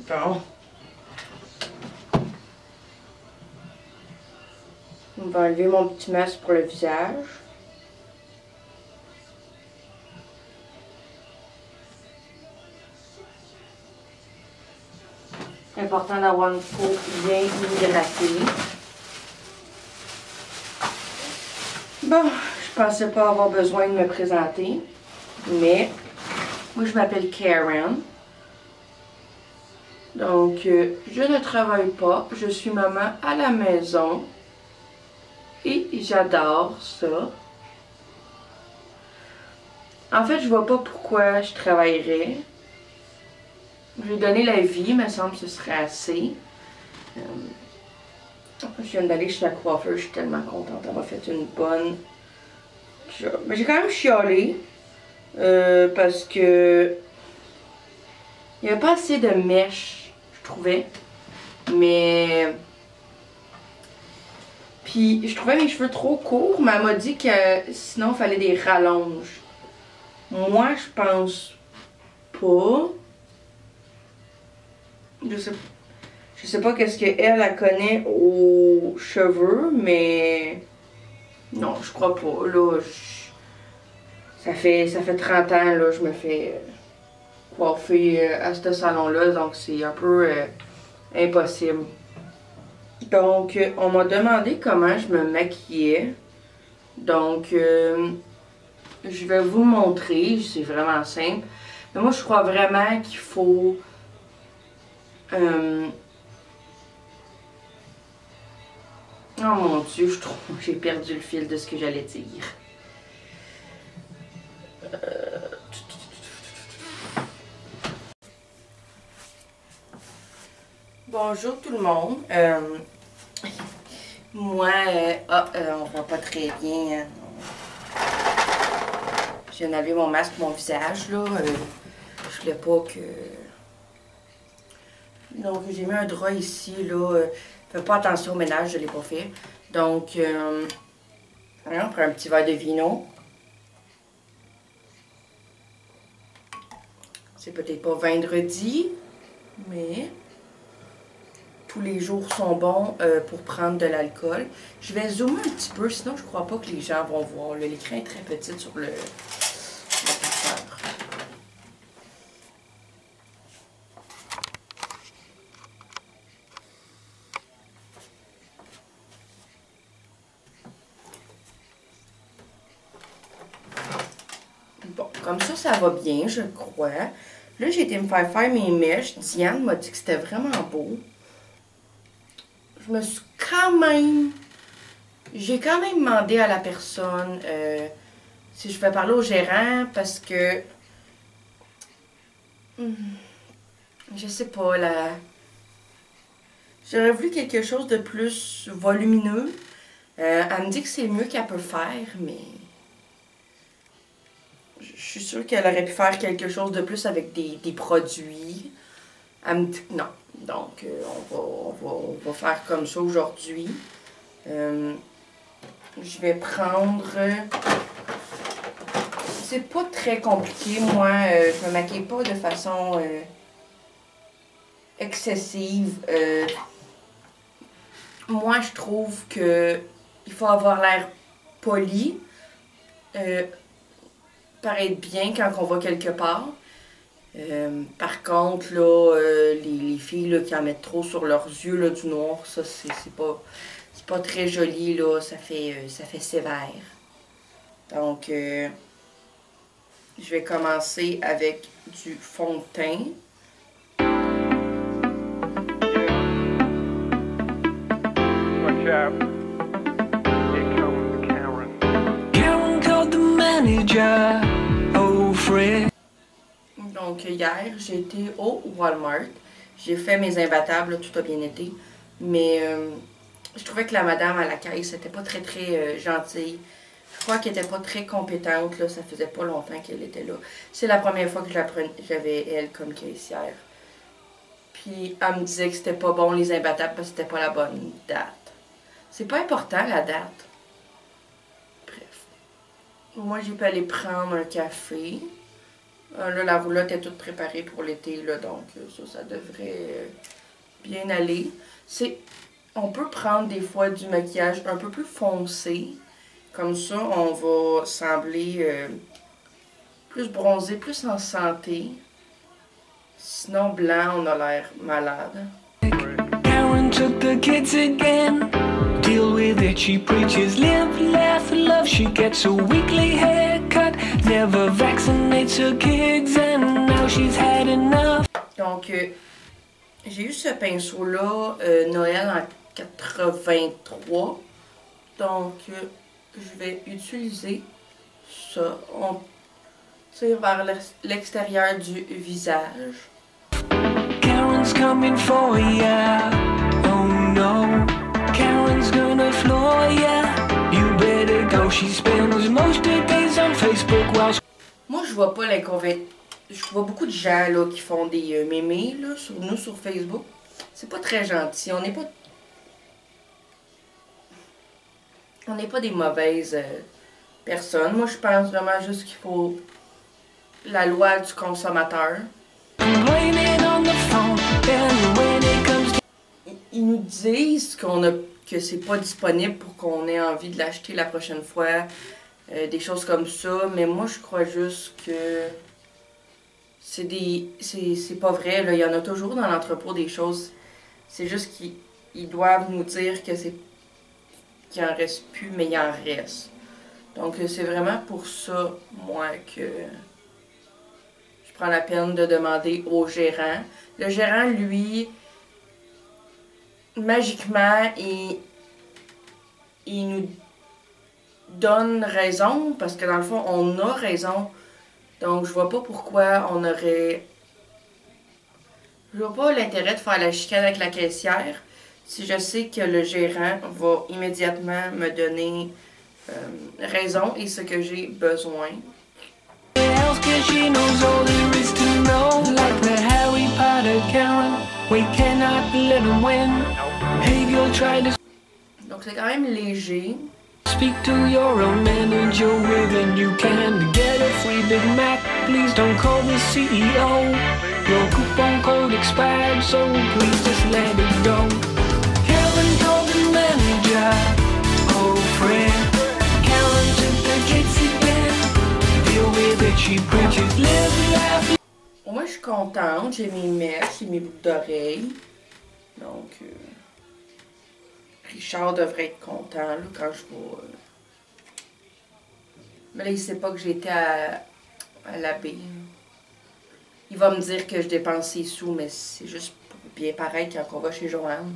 Bon. On va enlever mon petit masque pour le visage. Important d'avoir une peau bien hydratée. Bon, je pensais pas avoir besoin de me présenter, mais moi je m'appelle Karen. Donc, je ne travaille pas, je suis maman à la maison et j'adore ça. En fait, je vois pas pourquoi je travaillerais. Je vais donner la vie, il me semble que ce serait assez. Je viens d'aller chez la coiffeuse, je suis tellement contente. Elle m'a fait une bonne job. Mais j'ai quand même chialé. Parce que il n'y avait pas assez de mèches, je trouvais. Mais puis je trouvais mes cheveux trop courts, mais elle m'a dit que sinon il fallait des rallonges. Moi, je pense pas. Je sais pas qu'est-ce qu'elle connaît aux cheveux, mais non, je crois pas. Là, ça fait 30 ans là, je me fais coiffer à ce salon-là, donc c'est un peu impossible. Donc, on m'a demandé comment je me maquillais. Donc, je vais vous montrer, c'est vraiment simple. Mais moi, je crois vraiment qu'il faut oh mon Dieu, j'ai perdu le fil de ce que j'allais dire. Bonjour tout le monde. Moi, on voit pas très bien. Hein. Je viens d'enlever mon masque, mon visage, là. Je voulais pas que... Donc, j'ai mis un drap ici, là. Fais pas attention au ménage, je l'ai pas fait. Donc, on prend un petit verre de vino. C'est peut-être pas vendredi, mais tous les jours sont bons pour prendre de l'alcool. Je vais zoomer un petit peu, sinon je crois pas que les gens vont voir. L'écran est très petit sur le capteur. Bon, comme ça va bien, je crois. Là, j'ai été me faire mes mèches. Diane m'a dit que c'était vraiment beau. Je me suis j'ai quand même demandé à la personne si je vais parler au gérant parce que je sais pas, j'aurais voulu quelque chose de plus volumineux. Elle me dit que c'est le mieux qu'elle peut faire, mais je suis sûre qu'elle aurait pu faire quelque chose de plus avec des produits. Elle me dit que non. Donc, on va faire comme ça aujourd'hui. Je vais prendre... C'est pas très compliqué, moi. Je me maquille pas de façon excessive. Moi, je trouve que il faut avoir l'air poli. Paraître bien quand on va quelque part. Par contre, là, les filles là, qui en mettent trop sur leurs yeux là, du noir, ça c'est pas très joli, là, ça fait sévère. Donc, je vais commencer avec du fond de teint. Watch out. Here comes Karen. Karen called the manager. Oh, Fred. Donc, hier, j'ai été au Walmart. J'ai fait mes imbattables, là, tout a bien été. Mais je trouvais que la madame à la caisse n'était pas très gentille. Je crois qu'elle n'était pas très compétente, là. Ça faisait pas longtemps qu'elle était là. C'est la première fois que j'avais elle comme caissière. Puis, elle me disait que c'était pas bon les imbattables parce que c'était pas la bonne date. C'est pas important, la date. Bref. Moi, j'ai pu aller prendre un café. Là, la roulotte est toute préparée pour l'été, là, donc ça devrait bien aller. On peut prendre des fois du maquillage un peu plus foncé. Comme ça, on va sembler plus bronzé, plus en santé. Sinon, blanc, on a l'air malade. Karen took the kids again. Deal with it, she preaches. Live, laugh, love. She gets a weekly haircut. Never vaccinates her kids and now she's had enough. Donc, j'ai eu ce pinceau-là, Noël en 83. Donc, je vais utiliser ça. On tire vers l'extérieur du visage. Karen's coming for ya. Oh no. Karen's gonna floor ya. You better go. She spends most of her days on Facebook while... Moi, je vois pas l'inconvénient. Je vois beaucoup de gens là, qui font des mémés là, sur nous sur Facebook. C'est pas très gentil. On n'est pas des mauvaises personnes. Moi, je pense vraiment juste qu'il faut la loi du consommateur. Ils nous disent que c'est pas disponible pour qu'on ait envie de l'acheter la prochaine fois. Des choses comme ça. Mais moi, je crois juste que c'est pas vrai. Là. Il y en a toujours dans l'entrepôt des choses. C'est juste qu'ils doivent nous dire que c'est qu'il en reste plus, mais il en reste. Donc, c'est vraiment pour ça, moi, que je prends la peine de demander au gérant. Le gérant, lui, magiquement, il nous donne raison, parce que dans le fond, on a raison. Donc, je vois pas pourquoi on aurait... Je vois pas l'intérêt de faire la chicane avec la caissière si je sais que le gérant va immédiatement me donner raison et ce que j'ai besoin. Donc c'est quand même léger. Speak to your own manager within you can get a free Big Mac. Please don't call the CEO. Your coupon code expired, so please just let it go. Karen called the manager. Oh friend, Karen took the kids again. Deal with it, she preaches, live, laugh. Moi je suis contente, j'ai mes mèches, j'ai mes boucles d'oreilles. Donc Richard devrait être content là, quand je vais... Mais là, il sait pas que j'étais à l'abbé. Il va me dire que je dépense ses sous, mais c'est juste pour bien pareil quand on va chez Joanne.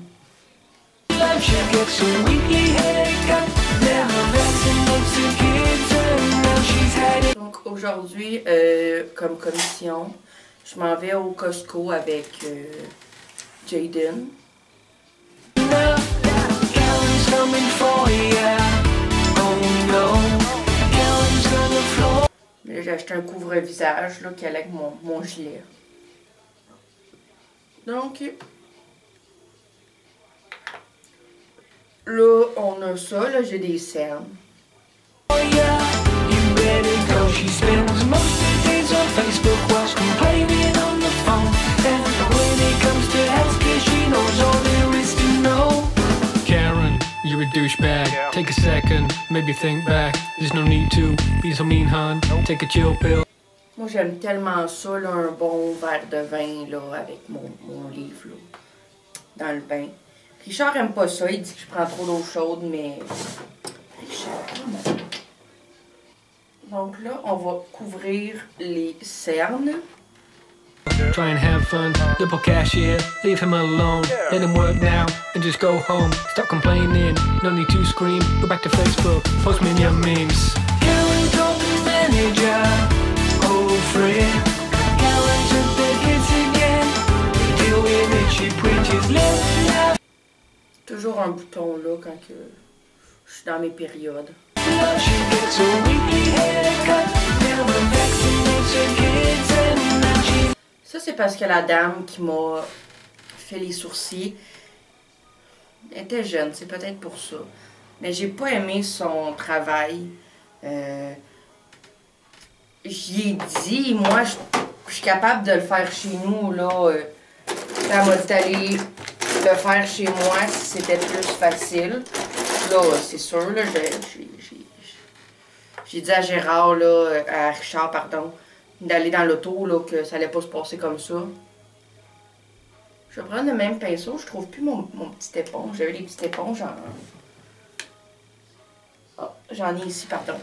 Donc aujourd'hui, comme commission, je m'en vais au Costco avec Jaden. Là, j'ai acheté un couvre-visage qui allait avec mon gilet. Donc, là, on a ça. Là, j'ai des cernes. You're a douchebag. Take a second, maybe think back. There's no need to be so mean, hon. Take a chill pill. Moi, j'aime tellement ça, là, un bon verre de vin là, avec mon livre là, dans le bain. Richard aime pas ça, il dit que je prends trop d'eau chaude, mais Richard. Donc là, on va couvrir les cernes. Try and have fun, double cashier, leave him alone. Let him work now and just go home. Stop complaining, no need to scream. Go back to Facebook, post me your memes. Karen told the manager, oh friend. Karen took the kids again. Deal with it, she preaches, live, laugh. Toujours un bouton là quand que je suis dans mes périodes. She gets a weekly haircut. Never vaccinates her kids and now she... Ça, c'est parce que la dame qui m'a fait les sourcils était jeune, c'est peut-être pour ça. Mais j'ai pas aimé son travail. j'y ai dit, moi, je suis capable de le faire chez nous, là. Elle m'a dit d'aller le faire chez moi si c'était plus facile. Là, c'est sûr, là, j'ai dit à Gérard, là, à Richard, pardon, d'aller dans l'auto, là, que ça allait pas se passer comme ça. Je vais prendre le même pinceau, je trouve plus mon petit éponge. J'avais les petites éponges en... Oh, j'en ai ici, pardon.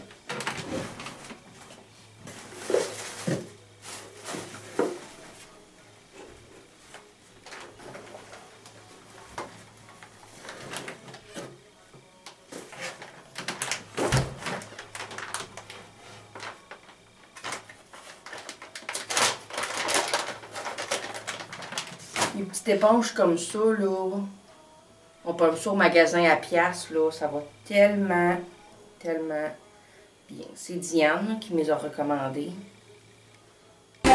Les petites éponges comme ça, là, on peut ça au magasin à piastres, là, ça va tellement bien. C'est Diane qui me les a recommandées. Il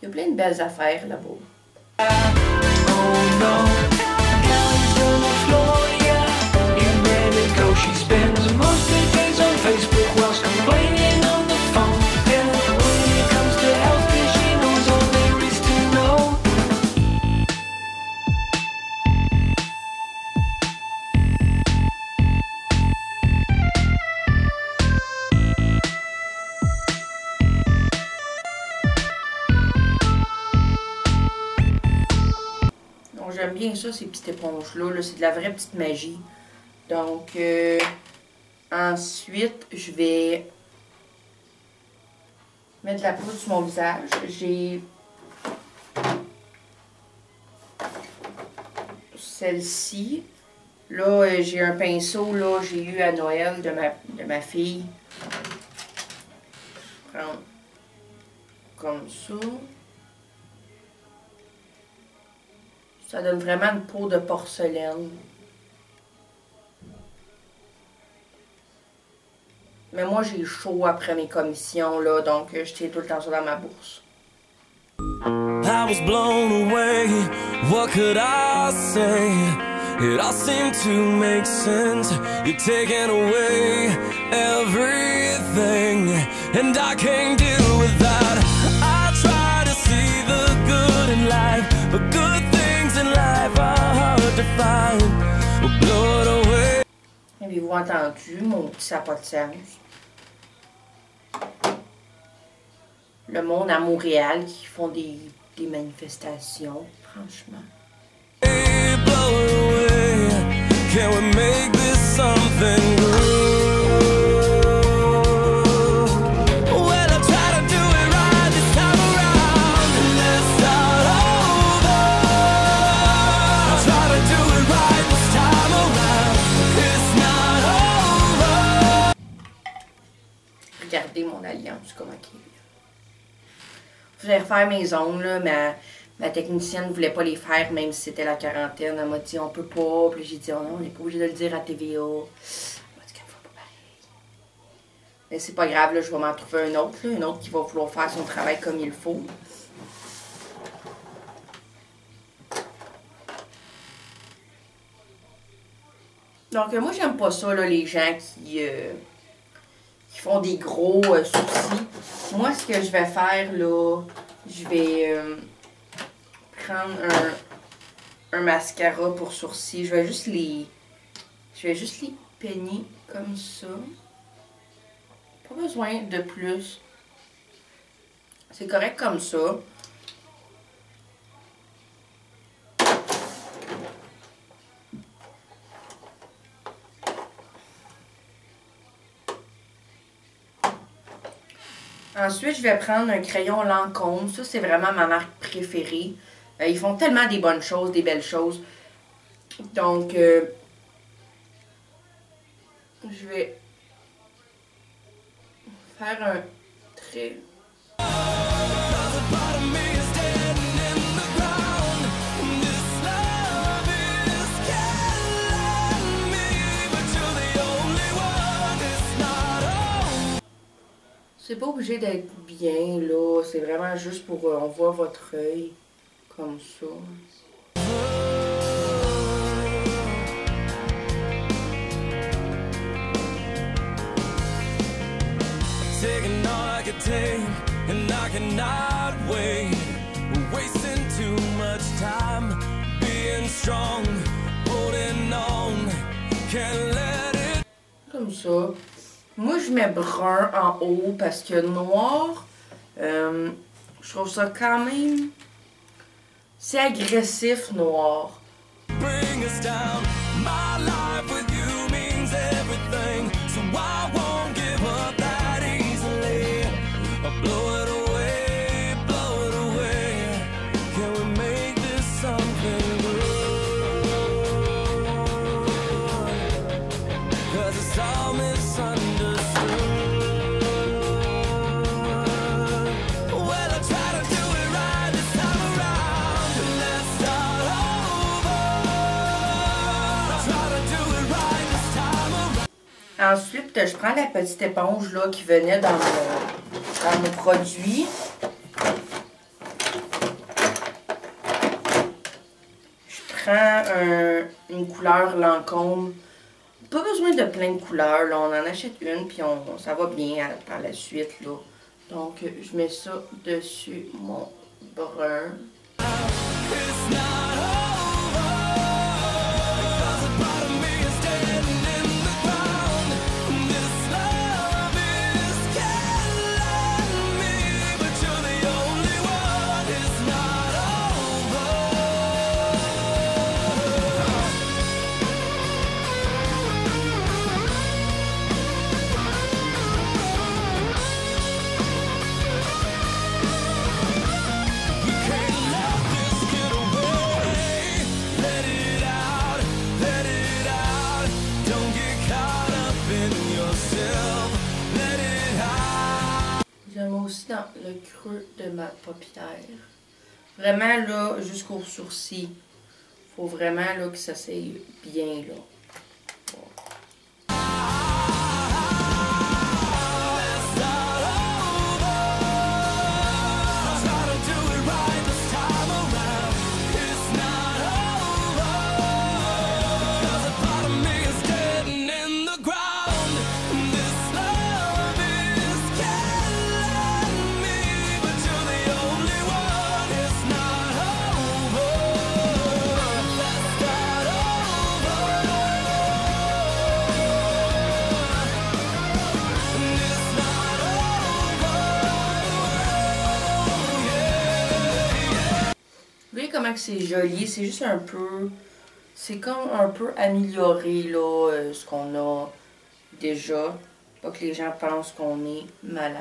y a plein de belles affaires là-bas. J'aime bien ça, ces petites éponges-là. -là, c'est de la vraie petite magie. Donc, ensuite, je vais mettre de la poudre sur mon visage. J'ai celle-ci. Là, j'ai un pinceau, là, j'ai eu à Noël de ma fille. Je vais prendre comme ça. Ça donne vraiment une peau de porcelaine. Mais moi, j'ai chaud après mes commissions, là, donc je tiens tout le temps ça dans ma bourse. I was blown away, what could I say? It all seemed to make sense. You're taking away everything, and I can't deal with that. I try to see the good in life, but good things in life are hard to find. We'll blow it away. Avez-vous entendu mon petit ça n'a pas de sens? Le monde à Montréal qui font des manifestations, franchement. Can we make this something good? Well, I try to do it right this time around, and let's start over. I try to do it right this time around, it's not over. Regardez mon alliance, comment qu'il est. Je voulais refaire mes ongles, là, ma technicienne ne voulait pas les faire, même si c'était la quarantaine. Elle m'a dit on peut pas. Puis j'ai dit oh non, on n'est pas obligé de le dire à TVA. Elle m'a dit qu'elle ne fait pas pareil. Mais c'est pas grave, là, je vais m'en trouver un autre qui va vouloir faire son travail comme il faut. Donc moi j'aime pas ça, là, les gens qui font des gros sourcils. Moi ce que je vais faire là, je vais prendre un mascara pour sourcils. Je vais juste les peigner comme ça. Pas besoin de plus. C'est correct comme ça. Ensuite, je vais prendre un crayon Lancôme. Ça, c'est vraiment ma marque préférée. Ils font tellement des bonnes choses, des belles choses. Donc, je vais faire un trait. C'est pas obligé d'être bien, là. C'est vraiment juste pour... on voit votre œil. Comme ça. Comme ça. Moi, je mets brun en haut parce que noir, je trouve ça quand même... C'est agressif, noir. Ensuite, je prends la petite éponge là, qui venait dans mon produit. Je prends une couleur Lancôme. Pas besoin de plein de couleurs. Là. On en achète une, puis ça va bien par la suite. Là. Donc, je mets ça dessus mon brun. Aussi dans le creux de ma paupière. Vraiment là, jusqu'au sourcil. Faut vraiment là que ça s'aille bien là. Bon. Comment que c'est joli, c'est juste un peu, c'est comme un peu amélioré là, ce qu'on a déjà, pas que les gens pensent qu'on est malade.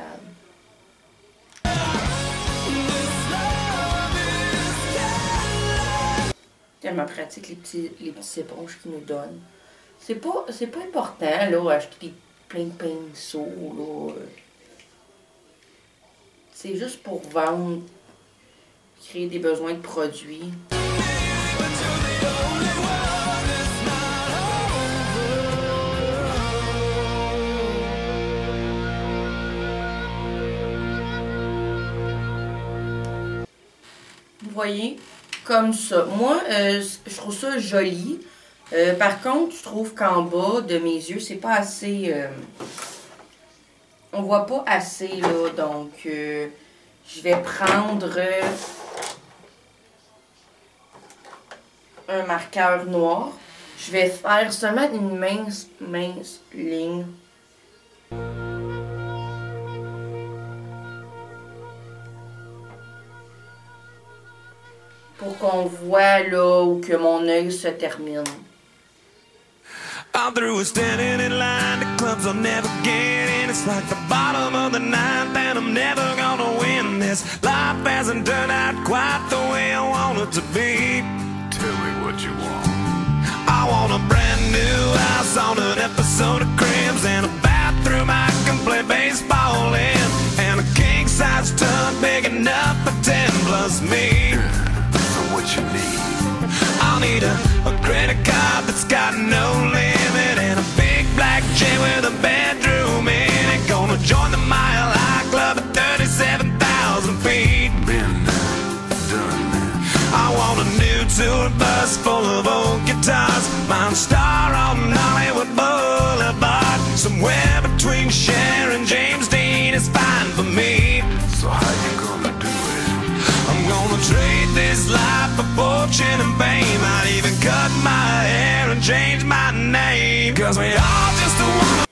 Tellement pratique les petits éponges qu'ils nous donnent. C'est pas important là, acheter plein de pinceaux là. C'est juste pour vendre. Créer des besoins de produits. Vous voyez, comme ça. Moi, je trouve ça joli. Par contre, je trouve qu'en bas de mes yeux, c'est pas assez... on voit pas assez, là. Donc, je vais prendre... un marqueur noir. Je vais faire seulement une mince ligne. Pour qu'on voit là où que mon œil se termine. I'm through with standing in line, the clubs I'll never get in. It's like the bottom of the ninth and I'm never gonna win this. Life hasn't turned out quite the way I want it to be. Tell me what you want. I want a brand new house on an episode of Cribs and a bathroom I can play baseball in, and a king-size tub big enough for 10 plus me. So what you need? I'll need a credit card that's got no limit and a big black jet with a bedroom in it. Gonna join the Mile High Club at 37,000 feet. Been done. I want a new tour bus full of old guitars, mine star on Hollywood Boulevard. Somewhere between Cher and James Dean is fine for me. So how you gonna do it? I'm gonna trade this life for fortune and fame. I'd even cut my hair and change my name. Cause we all just wanna.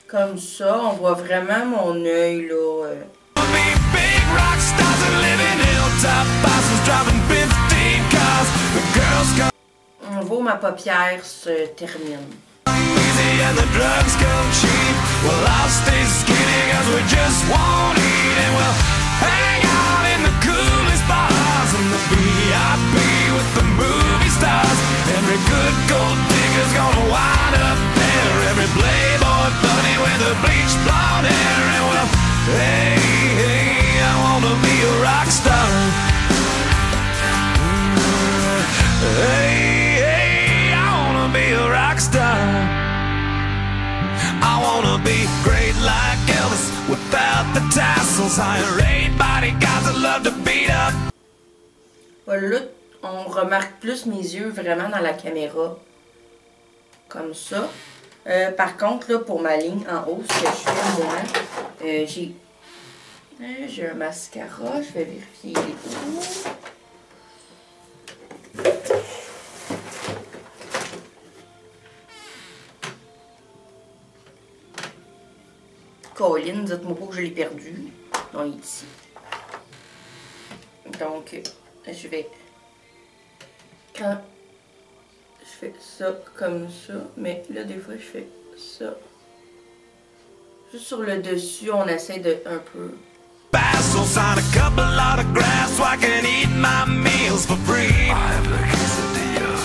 Comme ça, on voit vraiment mon œil là. Be big rock stars and live in hilltop bosses driving 15 cars. The girls come. On voit où ma paupière se termine. Easy and the drugs come cheap. Well, I'll stay skinny cause we just won't eat. And we'll hang out in the coolest bars and the VIP with the movie stars. Every good gold digger's gonna wind up there. Every playboy bunny with the bleached blonde hair. And well, hey, hey, I wanna be a rock star. Hey, hey, I wanna be a rock star. I wanna be great like Elvis without the tassels. Hire 8 bodyguards that love to beat up. Voilà, là, on remarque plus mes yeux vraiment dans la caméra. Comme ça. Par contre, là, pour ma ligne en haut, ce que je fais, moi, j'ai un mascara. Je vais vérifier les trous. Colin, dites-moi pas que je l'ai perdu. Non, il est ici. Donc, je vais... Quand je fais ça comme ça, mais là, des fois, je fais ça. Juste sur le dessus, on essaie de un peu... Basil sign a couple autographs so I can eat my meals for free. I have the quesadilla.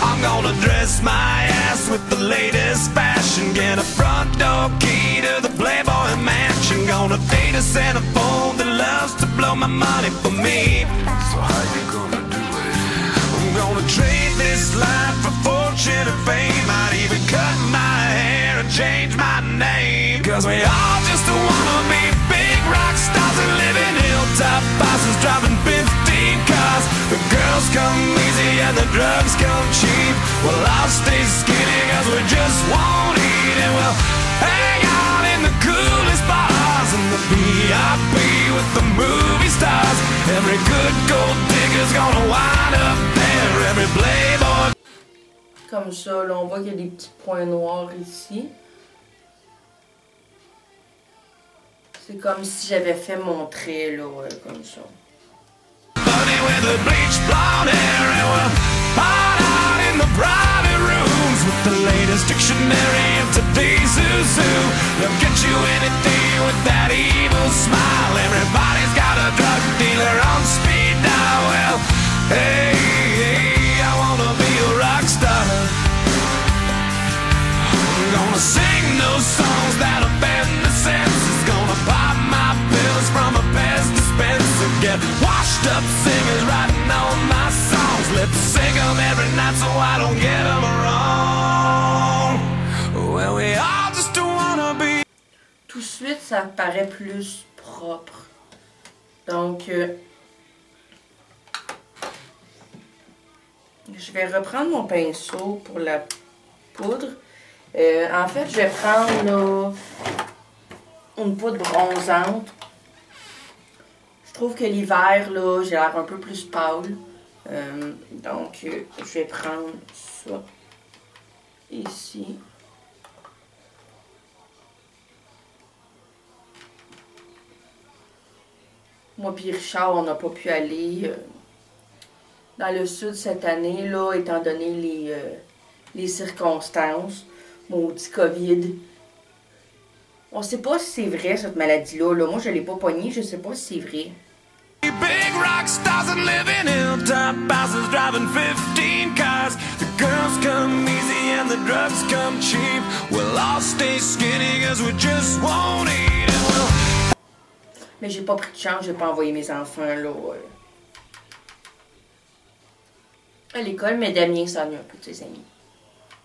I'm gonna dress my ass with the latest fashion. Get a front door key to the Playboy Mansion. Gonna date a centerfold that loves to blow my money for me. So how you gonna do it? I'm gonna trade this life for fortune and fame. I'd even cut my hair and change my name. Cause we all just wanna be big rock stars and live in hilltop bosses driving 15 cars. The girls come easy and the drugs come cheap. Well, I'll stay skinny cause we just won't eat. And we'll hang out in the coolest bars and the VIP with the movie stars. Every good gold digger's gonna wind up there. Every playboy. Comme ça, là, on voit qu'il y a des petits points noirs ici. C'est comme si j'avais fait mon trait, là, comme ça. Bunny with the bleached blonde hair and we're hot out in the private rooms with the latest dictionary of today's zoo. They'll get you anything with that evil smile. Everybody's got a drug dealer on speed dial. Well, hey, hey, I wanna be a rock star. I'm gonna sing those songs that offend the senses. Gonna pop my pills from a Pez dispenser. Get washed up singers writing all my songs. Let's sing them every night so I don't get them wrong. Well, we all just wanna be. Tout de suite, ça paraît plus propre. Donc, je vais reprendre mon pinceau pour la poudre. En fait, je vais prendre là, une poudre bronzante. Je trouve que l'hiver, là, j'ai l'air un peu plus pâle. Donc, je vais prendre ça ici. Moi puis Richard, on n'a pas pu aller dans le sud cette année, là, étant donné les circonstances. Maudit COVID. On sait pas si c'est vrai cette maladie-là. Là. Moi, je l'ai pas pognée, je sais pas si c'est vrai. Big rock stars and live in hilltop houses driving 15 cars. The girls come easy and the drugs come cheap. We'll all stay skinny cause we just won't eat and we'll... Mais j'ai pas pris de chance, j'ai pas envoyé mes enfants là. À l'école, mais Damien s'ennuie un peu de ses amis.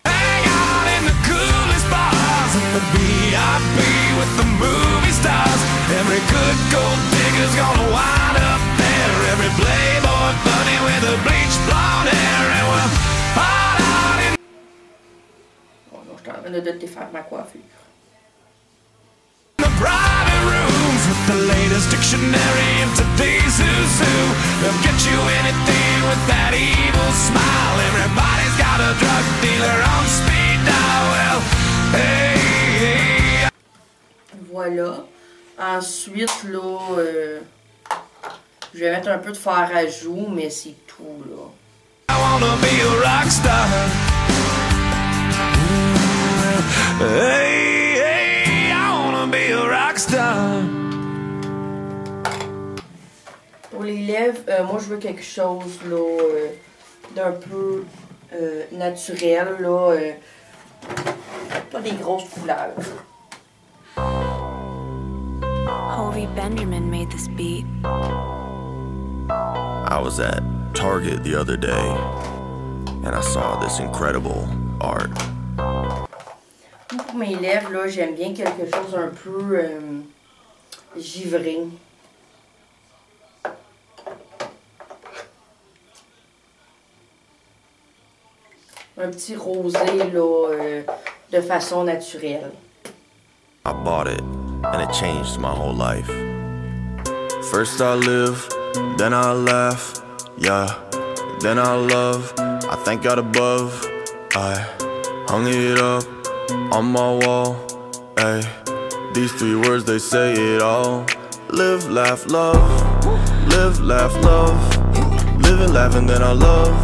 In the coolest bars and the VIP with the movie stars. Every good gold digger's gonna wind up there. Every playboy bunny with a bleached blonde hair. And we're hot out in... Oh non, je suis en train de défaire ma coiffure. The private rooms with the latest dictionary of today's zoo. They'll get you anything with that evil smile. Everybody's got a drug dealer on speed dial. Well, hey. Voilà. Ensuite, là, je vais mettre un peu de fard à joues, mais c'est tout, là. I wanna be a rock star. Hey, hey, I wanna be a rock star. Pour les lèvres, moi je veux quelque chose là d'un peu naturel, là, pas des grosses couleurs. Hovey Benjamin made this beat. I was at Target the other day and I saw this incredible art. Pour mes lèvres, là, j'aime bien quelque chose un peu givré. Un petit rosé là, de façon naturelle. I bought it and it changed my whole life. First I live, then I laugh, yeah, then I love. I thank God above, I hung it up on my wall, ay. These 3 words, they say it all. Live, laugh, love. Live, laugh, love. Live and laugh and then I love.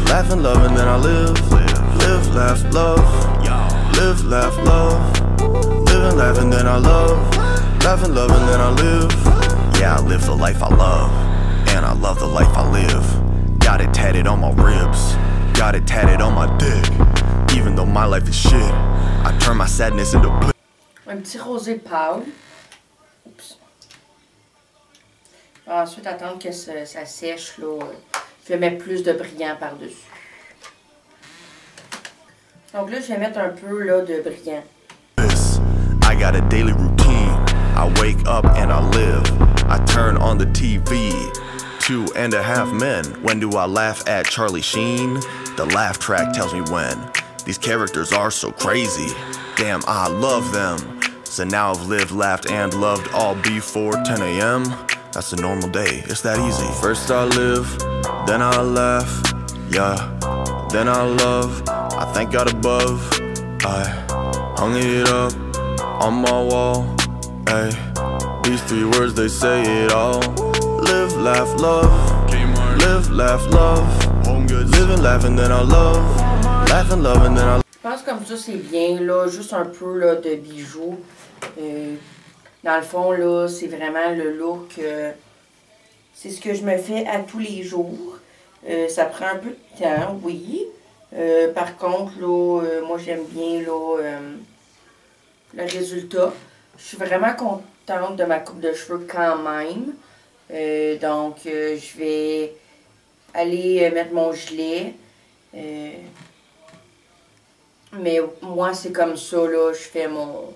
Laugh and love and then I live. Live, laugh, love. Live, laugh, love. Live and laugh and then I love. Laugh and love and then I live. Yeah, I live the life I love. And I love the life I live. Got it tatted on my ribs. Got it tatted on my dick. Even though my life is shit, I turn my sadness into bliss. Un petit rosé pâle. Oups. Ensuite, attendre que ça sèche, là. Je vais mettre plus de brillant par-dessus. Donc là, je vais mettre un peu là, de brillant. I got a daily routine. I wake up and I live. I turn on the TV. 2.5 men. When do I laugh at Charlie Sheen? The laugh track tells me when. These characters are so crazy. Damn, I love them. So now I've lived, laughed, and loved all before 10 a.m. That's a normal day, it's that easy. First I live, then I laugh, yeah, then I love. I thank God above, I hung it up on my wall, ay. These 3 words, they say it all. Live, laugh, love. Live, laugh, love. Live and laugh and then I love. Laugh and love and then I. Je pense comme ça c'est bien, là, juste un peu là, de bijoux. Dans le fond, là, c'est vraiment le look. C'est ce que je me fais à tous les jours. Ça prend un peu de temps, oui. Par contre, là, moi j'aime bien là, le résultat. Je suis vraiment contente de ma coupe de cheveux quand même. Donc, je vais aller mettre mon gilet. Mais moi, c'est comme ça, là, je fais mon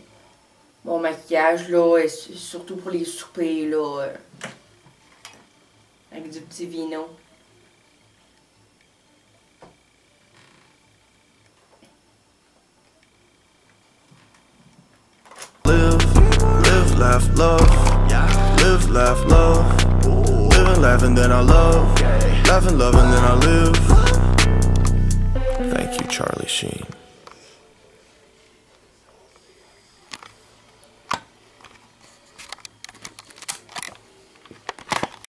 maquillage, là, et surtout pour les soupers, là, avec du petit vino. Live, laugh, love. Live, laugh, love. Live and laugh and then I love. Laugh and love and then I live. Thank you, Charlie Sheen.